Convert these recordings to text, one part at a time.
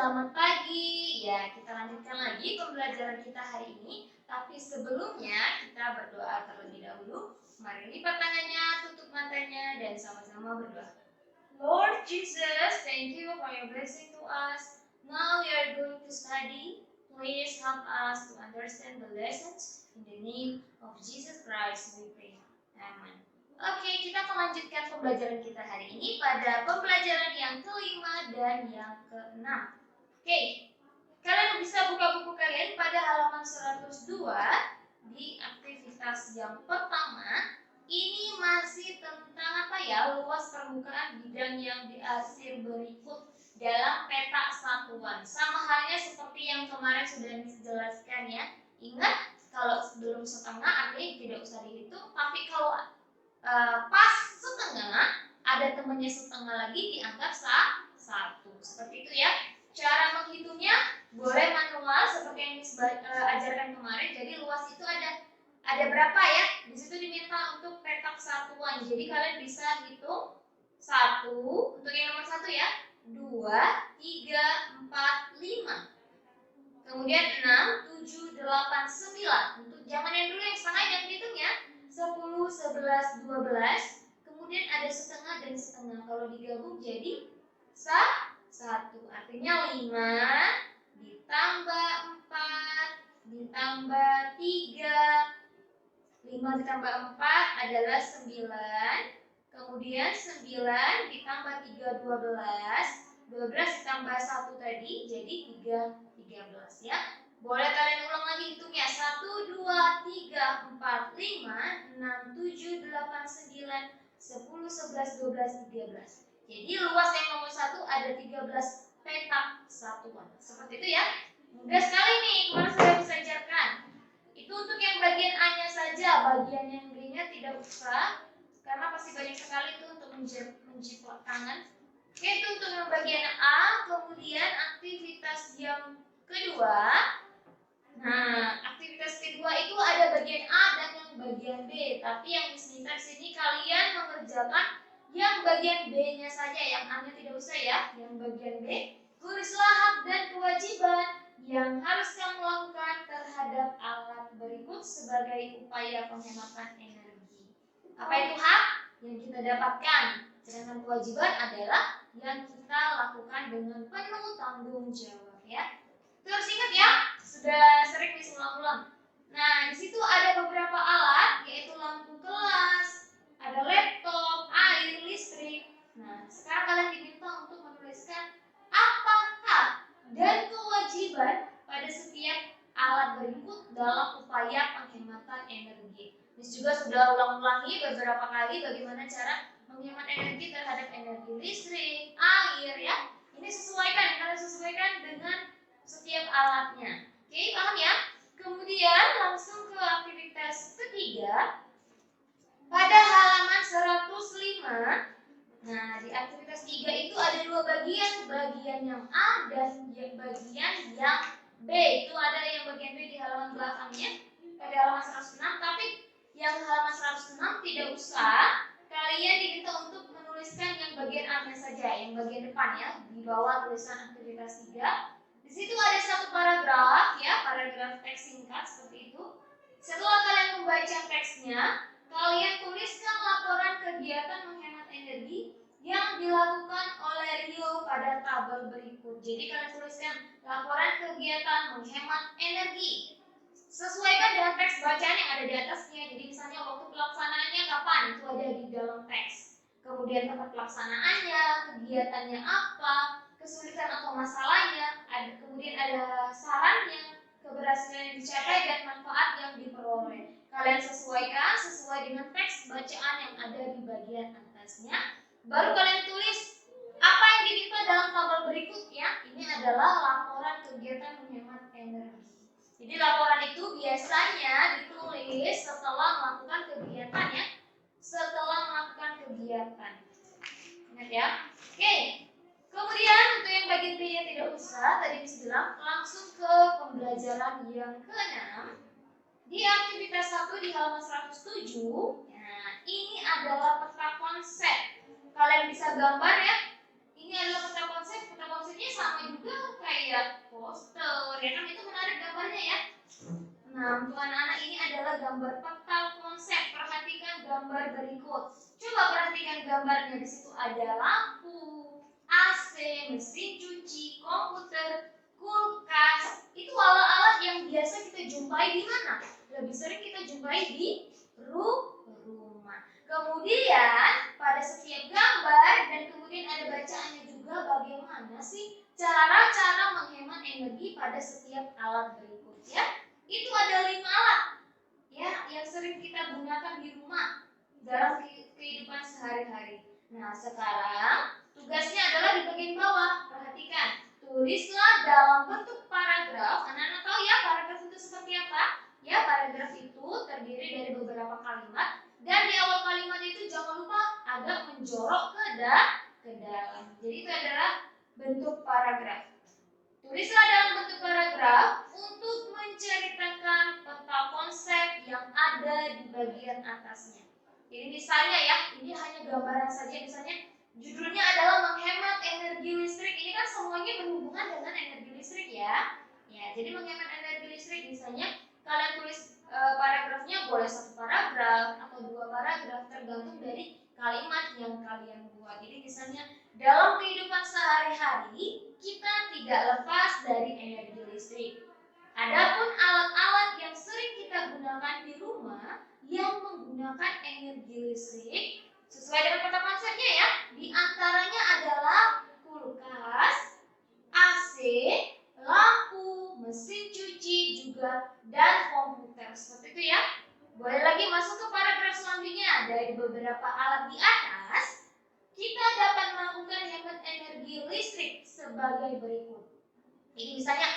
selamat pagi. Ya, kita lanjutkan lagi pembelajaran kita hari ini. Tapi sebelumnya kita berdoa terlebih dahulu. Mari lipat tangannya, tutup matanya, dan sama-sama berdoa. Lord Jesus, thank you for your blessing to us. Now we are going to study. Please help us to understand the lessons. In the name of Jesus Christ we pray. Amen. Oke, kita akan lanjutkan pembelajaran kita hari ini pada pembelajaran yang kelima dan yang keenam. Oke, kalian bisa buka buku kalian pada halaman 102 di aktivitas yang pertama. Ini masih tentang luas permukaan bidang yang diarsir berikut dalam peta satuan. Sama halnya seperti yang kemarin sudah dijelaskan ya. Ingat, kalau belum setengah artinya tidak usah dihitung, tapi kalau pas setengah, ada temannya setengah lagi dianggap satu. Seperti itu ya. Cara menghitungnya boleh manual seperti yang diajarkan kemarin. Jadi luas itu ada berapa ya? Di situ diminta untuk petak satuan. Jadi kalian bisa hitung 1 untuk yang nomor 1 ya. 2, 3, 4, 5. Kemudian 6, 7, 8, 9. Untuk zaman yang dulu yang setengah jangan dihitung ya. 10, 11, 12, kemudian ada setengah dan setengah. Kalau digabung jadi 1. Artinya 5 ditambah 4 ditambah 3. 5 ditambah 4 adalah 9. Kemudian 9 ditambah 3, 12. 12 ditambah 1 tadi jadi 13 ya. Boleh kalian ulang lagi hitungnya. 1, 2, 3, 4, 5, 6, 7, 8, 9, 10, 11, 12, 13. Jadi luas yang nomor 1 ada 13 petak satuan. Seperti itu ya. Mudah sekali nih, kemarin sudah bisa ajarkan. Itu untuk yang bagian A-nya saja, bagian yang B-nya tidak usah. Karena pasti banyak sekali itu untuk menjiplak tangan. Oke, itu untuk yang bagian A. Kemudian aktivitas yang kedua. Nah, aktivitas kedua itu ada bagian A dan yang bagian B. Tapi yang diminta di sini kalian mengerjakan yang bagian B-nya saja, yang A-nya tidak usah ya. Yang bagian B, tulislah hak dan kewajiban yang harus kamu lakukan terhadap alat berikut sebagai upaya penghematan energi. Apa itu hak? Yang kita dapatkan. Sedangkan kewajiban adalah yang kita lakukan dengan penuh tanggung jawab ya. Terus ingat ya, sudah sering diulang-ulang. Nah, di situ ada beberapa alat, yaitu lampu kelas, ada laptop, air, listrik. Nah, sekarang kalian diminta untuk menuliskan apa hak dan kewajiban pada setiap alat berikut dalam upaya penghematan energi. Ini juga sudah ulang-ulangi beberapa kali bagaimana cara menghemat energi terhadap energi listrik, air ya. Ini sesuaikan, kalian sesuaikan dengan setiap alatnya. Oke, paham ya? Kemudian langsung ke aktivitas ketiga. Pada halaman 105. Nah, di aktivitas 3 itu ada dua bagian, bagian yang A dan bagian yang B. Itu ada yang bagian B di halaman belakangnya, pada halaman 106, tapi yang halaman 106 tidak usah. Kalian diminta untuk menuliskan yang bagian A-nya saja, yang bagian depan ya, di bawah tulisan aktivitas 3. Di situ ada satu paragraf ya, paragraf teks singkat seperti itu. Setelah kalian membaca teksnya, kalian tuliskan laporan kegiatan menghemat energi yang dilakukan oleh Rio pada tabel berikut. Jadi kalian tuliskan laporan kegiatan menghemat energi. Sesuaikan dengan teks bacaan yang ada di atasnya. Jadi misalnya waktu pelaksanaannya kapan, itu ada di dalam teks. Kemudian tempat pelaksanaannya, kegiatannya apa, kesulitan atau masalahnya, kemudian ada sarannya, keberhasilan yang dicapai dan manfaat yang diperoleh. Kalian sesuaikan sesuai dengan teks bacaan yang ada di bagian atasnya. Baru kalian tulis apa yang diminta dalam tabel berikut ya. Ini adalah laporan kegiatan menghemat energi. Jadi laporan itu biasanya ditulis setelah melakukan kegiatan ya. Setelah melakukan kegiatan. Ingat ya. Oke. Kemudian untuk yang bagian B-nya tidak usah, tadi bisa bilang, langsung ke pembelajaran yang ke-6. Di aktivitas 1 di halaman 107. Nah, ini adalah peta konsep. Kalian bisa gambar ya. Ini adalah peta konsep. Peta konsepnya sama juga kayak kayak poster, ya kan, itu menarik gambarnya ya. Nah, untuk anak-anak ini adalah gambar peta konsep. Perhatikan gambar berikut. Coba perhatikan gambarnya. Di situ ada lampu, AC, mesin cuci, komputer, kulkas. Itu alat-alat yang biasa kita jumpai di mana? Lebih sering kita jumpai di rumah. Kemudian pada setiap gambar dan kemudian ada bacaannya juga bagaimana sih cara-cara menghemat energi pada setiap alat berikut ya. Itu ada 5 alat ya yang sering kita gunakan di rumah dalam kehidupan sehari-hari. Nah, sekarang tugasnya adalah di bagian bawah. Perhatikan, tulislah dalam bentuk paragraf. Anak-anak tahu ya paragraf itu seperti apa? Ya, paragraf itu terdiri dari beberapa kalimat dan di awal kalimat itu jangan lupa agak menjorok ke dalam. Jadi itu adalah bentuk paragraf. Tulislah dalam bentuk paragraf untuk menceritakan peta konsep yang ada di bagian atasnya. Jadi misalnya ya, ini hanya gambaran saja. Misalnya judulnya adalah menghemat energi listrik. Ini kan semuanya berhubungan dengan energi listrik ya. Ya, jadi menghemat energi listrik misalnya kalian tulis paragrafnya boleh 1 paragraf atau 2 paragraf tergantung dari kalimat yang kalian buat. Jadi misalnya dalam kehidupan sehari-hari kita tidak lepas dari energi listrik. Adapun alat-alat yang sering kita gunakan di rumah yang menggunakan energi listrik sesuai dengan peta konsepnya ya, di antaranya adalah kulkas, AC, lampu, mesin cuci juga dan komputer. Seperti itu ya. Boleh lagi masuk ke paragraf selanjutnya. Dari beberapa alat di atas kita dapat melakukan hemat energi listrik sebagai berikut. Ini misalnya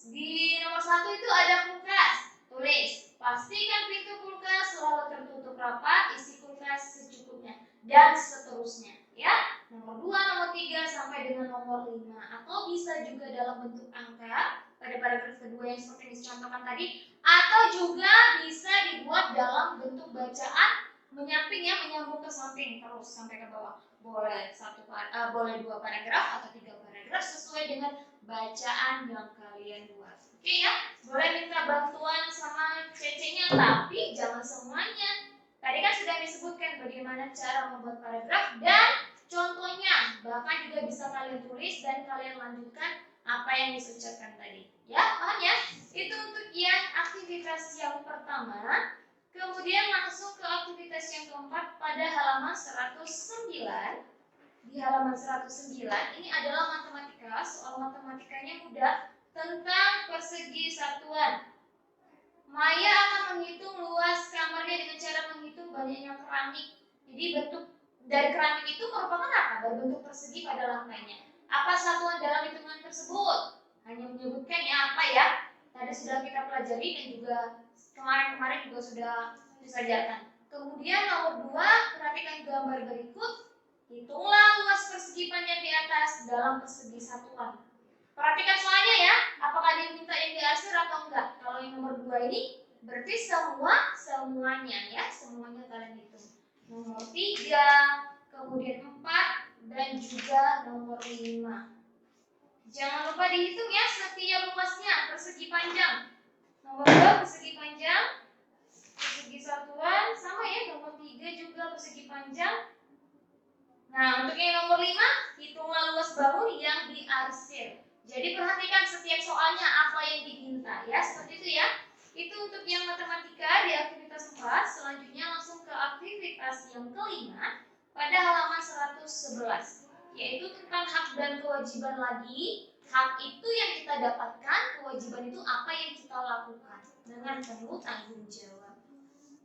di nomor 1 itu ada kulkas. Tulis, pastikan pintu kulkas selalu tertutup rapat, isi kulkas secukupnya dan seterusnya. Ya, nomor 2, nomor 3 sampai dengan nomor 5 atau bisa juga dalam bentuk angka pada paragraf kedua yang seperti dicontohkan tadi, atau juga bisa dibuat dalam bentuk bacaan menyamping ya, menyambung ke samping terus sampai ke bawah. Boleh 2 paragraf atau 3 paragraf sesuai dengan bacaan yang kalian buat. Oke ya, boleh minta bantuan sama cecenya tapi jangan semuanya. Tadi kan sudah disebutkan bagaimana cara membuat paragraf dan contohnya, bahkan juga bisa kalian tulis dan kalian lanjutkan apa yang disucapkan tadi. Ya, paham ya? Itu untuk yang aktivitas yang pertama. Kemudian langsung ke aktivitas yang keempat pada halaman 109. Di halaman 109 ini adalah matematika. Soal matematikanya mudah tentang persegi satuan. Maya akan menghitung luas kamarnya dengan cara menghitung banyaknya keramik. Jadi bentuk dari keramik itu merupakan apa? Berbentuk persegi pada lantainya. Apa satuan dalam hitungan tersebut? Hanya menyebutkan ya apa ya. Tadi sudah kita pelajari dan juga kemarin juga sudah disajarkan. Kemudian nomor 2, perhatikan gambar berikut. Hitunglah luas persegi panjang di atas dalam persegi satuan. Perhatikan soalnya ya, apakah dia minta yang diarsir atau enggak. Kalau yang nomor 2 ini berarti semuanya ya, semuanya kalian hitung. Nomor 3, kemudian 4 dan juga nomor 5. Jangan lupa dihitung ya setiap luasnya persegi panjang. Nomor 2 persegi panjang, persegi satuan sama ya, nomor 3 juga persegi panjang. Nah, untuk yang nomor 5, hitunglah luas bangun yang diarsir. Jadi perhatikan setiap soalnya apa yang diminta ya, seperti itu ya. Itu untuk yang matematika di aktivitas 4. Selanjutnya langsung ke aktivitas yang kelima pada halaman 111, yaitu tentang hak dan kewajiban lagi. Hak itu yang kita dapatkan, kewajiban itu apa yang kita lakukan dengan penuh tanggung jawab.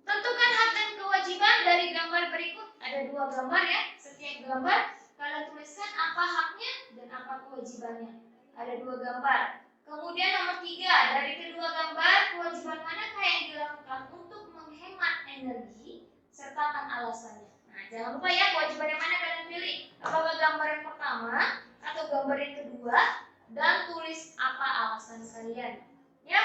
Tentukan hak dan kewajiban dari gambar berikut. Ada 2 gambar ya. Setiap gambar kalian tuliskan apa haknya dan apa kewajibannya. Ada 2 gambar. Kemudian nomor 3, dari kedua gambar kewajiban manakah yang dilakukan untuk menghemat energi, sertakan alasannya. Nah, jangan lupa ya kewajiban yang mana kalian pilih. Apakah gambar yang pertama atau gambar yang kedua, dan tulis apa alasan kalian. Ya,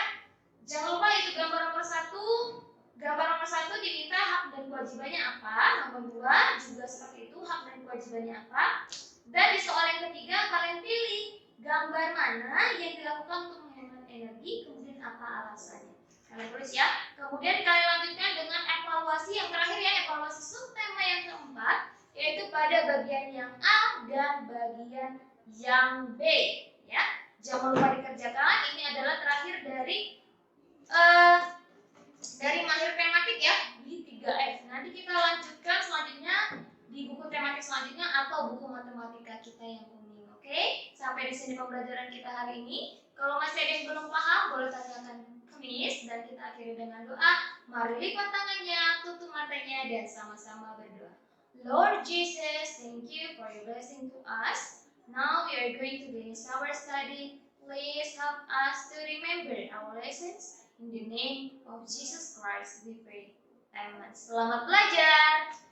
jangan lupa itu gambar nomor 1. Gambar nomor 1 diminta hak dan kewajibannya apa. Nomor 2 juga seperti itu, hak dan kewajibannya apa. Dan di soal yang ketiga kalian pilih gambar mana yang dilakukan untuk menghemat energi, kemudian apa alasannya. Kalian tulis ya. Kemudian kalian lanjutkan dengan evaluasi yang terakhir ya, evaluasi subtema yang keempat, yaitu pada bagian yang A dan bagian yang B ya. Jangan lupa dikerjakan. Ini adalah terakhir dari mahir tematik ya di 3F. Nanti kita lanjutkan selanjutnya di buku tematik selanjutnya atau buku matematika kita yang kuning. Oke? Sampai di sini pembelajaran kita hari ini. Kalau masih ada yang belum paham, boleh tanyakan ke Miss, dan kita akhiri dengan doa. Mari lipat tangannya, tutup matanya, dan sama-sama berdoa. Lord Jesus, thank you for your blessing to us. Now we are going to finish our study. Please help us to remember our lessons. In the name of Jesus Christ we pray. Amen. Selamat belajar.